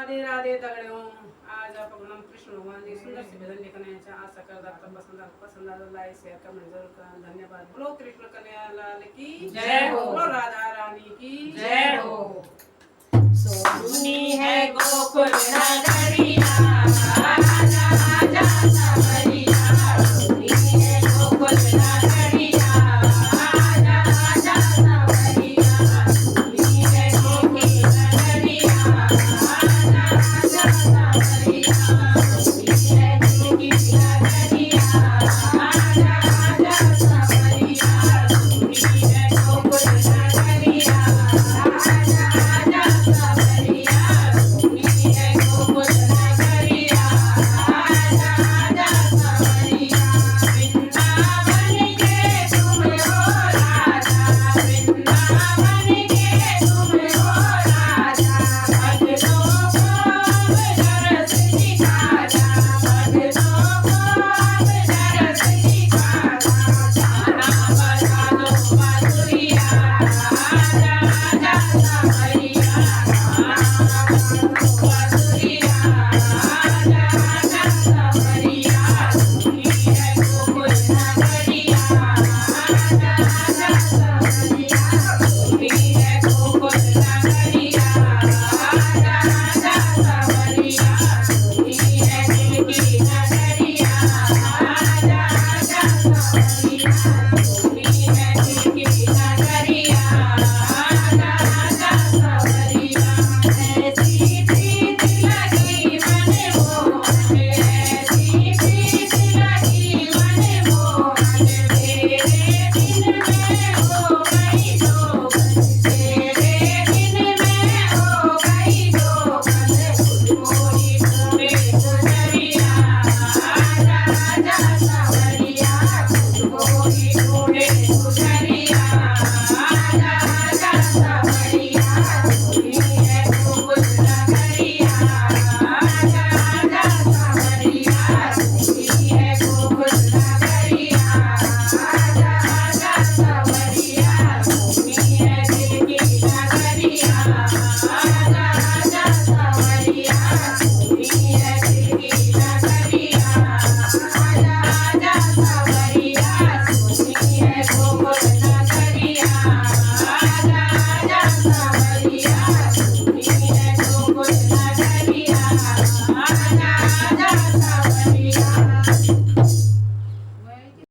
राधे राधे दगड़ियों। आज आप हम कृष्ण भगवान जी सुंदर से भजन लिखने आशा करता आपको पसंद आ लाइक शेयर कमेंट जरूर करना। धन्यवाद। बोलो कृष्ण कन्हैया लाल की जय हो। बोलो राधा रानी की जय हो। सोनी है गोकुल नगर